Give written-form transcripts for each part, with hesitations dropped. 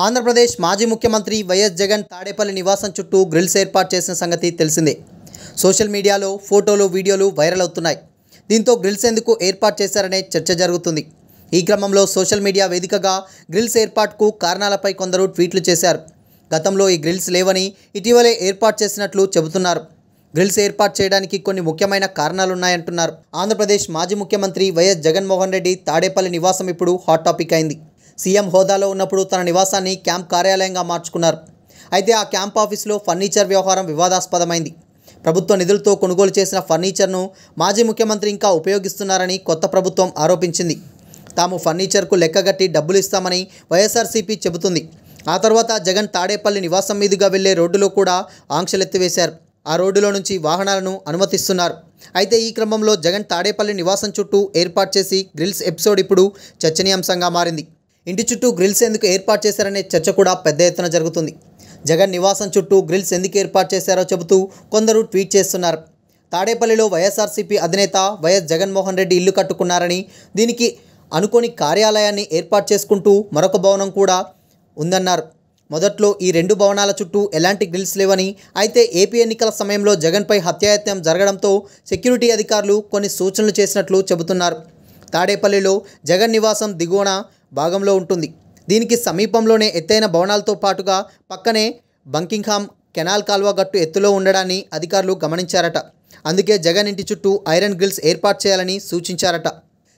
ఆంధ్రప్రదేశ్ మాజీ ముఖ్యమంత్రి వైఎస్ జగన్ తాడేపల్లి నివాసం చుట్టూ గ్రిల్స్ ఏర్పాటు చేసిన సంగతి తెలిసిందే. సోషల్ మీడియాలో ఫోటోలు, వీడియోలు వైరల్ అవుతున్నాయి. దీంతో గ్రిల్స్ ఎందుకు ఏర్పాటు చేశారనే చర్చ జరుగుతుంది. ఈ క్రమంలో సోషల్ మీడియా వేదికగా గ్రిల్స్ ఏర్పాటుకు కారణాలపై కొందరు ట్వీట్లు చేశారు. గతంలో ఈ గ్రిల్స్ లేవని ఇటీవలే ఏర్పాటు చేసినట్లు చెబుతున్నారు. గ్రిల్స్ ఏర్పాటు చేయడానికి కొన్ని ముఖ్యమైన కారణాలున్నాయంటున్నారు. ఆంధ్రప్రదేశ్ మాజీ ముఖ్యమంత్రి వైఎస్ జగన్మోహన్ రెడ్డి తాడేపల్లి నివాసం ఇప్పుడు హాట్ టాపిక్ అయింది. సీఎం హోదాలో ఉన్నప్పుడు తన నివాసాన్ని క్యాంప్ కార్యాలయంగా మార్చుకున్నారు. అయితే ఆ క్యాంప్ ఆఫీసులో ఫర్నిచర్ వ్యవహారం వివాదాస్పదమైంది. ప్రభుత్వ నిధులతో కొనుగోలు చేసిన ఫర్నిచర్ను మాజీ ముఖ్యమంత్రి ఇంకా ఉపయోగిస్తున్నారని కొత్త ప్రభుత్వం ఆరోపించింది. తాము ఫర్నిచర్కు లెక్కగట్టి డబ్బులు ఇస్తామని వైఎస్ఆర్సీపీ చెబుతుంది. ఆ తర్వాత జగన్ తాడేపల్లి నివాసం మీదుగా వెళ్లే రోడ్డులో కూడా ఆంక్షలెత్తివేశారు. ఆ రోడ్డులో నుంచి వాహనాలను అనుమతిస్తున్నారు. అయితే ఈ క్రమంలో జగన్ తాడేపల్లి నివాసం చుట్టూ ఏర్పాటు చేసి గ్రిల్స్ ఎపిసోడ్ ఇప్పుడు చర్చనీయాంశంగా మారింది. ఇంటి చుట్టూ గ్రిల్స్ ఎందుకు ఏర్పాటు చేశారనే చర్చ కూడా పెద్ద ఎత్తున జరుగుతుంది. జగన్ నివాసం చుట్టూ గ్రిల్స్ ఎందుకు ఏర్పాటు చేశారో చెబుతూ కొందరు ట్వీట్ చేస్తున్నారు. తాడేపల్లిలో వైఎస్ఆర్సీపీ అధినేత వైఎస్ జగన్మోహన్ రెడ్డి ఇల్లు కట్టుకున్నారని, దీనికి అనుకోని కార్యాలయాన్ని ఏర్పాటు చేసుకుంటూ మరొక భవనం కూడా ఉందన్నారు. మొదట్లో ఈ రెండు భవనాల చుట్టూ ఎలాంటి గ్రిల్స్ లేవని, అయితే ఏపీ ఎన్నికల సమయంలో జగన్పై హత్యాయత్నం జరగడంతో సెక్యూరిటీ అధికారులు కొన్ని సూచనలు చేసినట్లు చెబుతున్నారు. తాడేపల్లిలో జగన్ నివాసం దిగువన భాగంలో ఉంటుంది. దీనికి సమీపంలోనే ఎత్తైన భవనాలతో పాటుగా పక్కనే బంకింగ్హామ్ కెనాల్ కాల్వ గట్టు ఎత్తులో ఉండడాన్ని అధికారులు గమనించారట. అందుకే జగన్ ఇంటి చుట్టూ ఐరన్ గ్రిల్స్ ఏర్పాటు చేయాలని సూచించారట.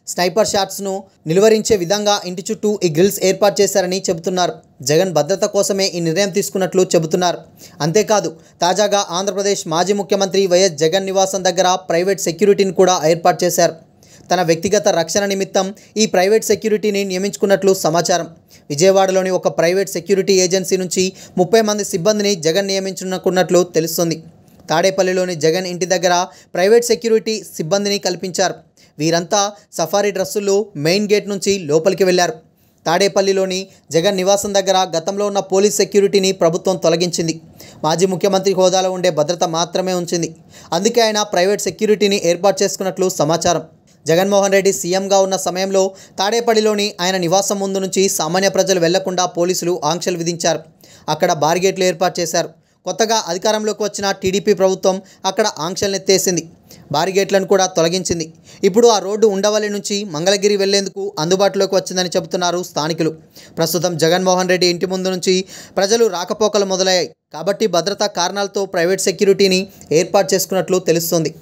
స్నైపర్ షాట్స్ను నిలువరించే విధంగా ఇంటి చుట్టూ ఈ గ్రిల్స్ ఏర్పాటు చేశారని చెబుతున్నారు. జగన్ భద్రత కోసమే ఈ నిర్ణయం తీసుకున్నట్లు చెబుతున్నారు. అంతేకాదు, తాజాగా ఆంధ్రప్రదేశ్ మాజీ ముఖ్యమంత్రి వైఎస్ జగన్ నివాసం దగ్గర ప్రైవేట్ సెక్యూరిటీని కూడా ఏర్పాటు చేశారు. తన వ్యక్తిగత రక్షణ నిమిత్తం ఈ ప్రైవేట్ సెక్యూరిటీని నియమించుకున్నట్లు సమాచారం. విజయవాడలోని ఒక ప్రైవేట్ సెక్యూరిటీ ఏజెన్సీ నుంచి 30 మంది సిబ్బందిని జగన్ నియమించుకున్నట్లు తెలుస్తుంది. తాడేపల్లిలోని జగన్ ఇంటి దగ్గర ప్రైవేట్ సెక్యూరిటీ సిబ్బందిని కల్పించారు. వీరంతా సఫారీ డ్రెస్సుల్లో మెయిన్ గేట్ నుంచి లోపలికి వెళ్లారు. తాడేపల్లిలోని జగన్ నివాసం దగ్గర గతంలో ఉన్న పోలీస్ సెక్యూరిటీని ప్రభుత్వం తొలగించింది. మాజీ ముఖ్యమంత్రి హోదాలో ఉండే భద్రత మాత్రమే ఉంచింది. అందుకే ఆయన ప్రైవేట్ సెక్యూరిటీని ఏర్పాటు చేసుకున్నట్లు సమాచారం. జగన్మోహన్ రెడ్డి సీఎంగా ఉన్న సమయంలో తాడేపల్లిలోని ఆయన నివాసం ముందు నుంచి సామాన్య ప్రజలు వెళ్లకుండా పోలీసులు ఆంక్షలు విధించారు. అక్కడ బారిగేట్లు ఏర్పాటు చేశారు. కొత్తగా అధికారంలోకి వచ్చిన టీడీపీ ప్రభుత్వం అక్కడ ఆంక్షలను ఎత్తేసింది. బారిగేట్లను కూడా తొలగించింది. ఇప్పుడు ఆ రోడ్డు ఉండవల్లి నుంచి మంగళగిరి వెళ్లేందుకు అందుబాటులోకి వచ్చిందని చెబుతున్నారు స్థానికులు. ప్రస్తుతం జగన్మోహన్ రెడ్డి ఇంటి ముందు నుంచి ప్రజలు రాకపోకలు మొదలయ్యాయి. కాబట్టి భద్రతా కారణాలతో ప్రైవేట్ సెక్యూరిటీని ఏర్పాటు చేసుకున్నట్లు తెలుస్తోంది.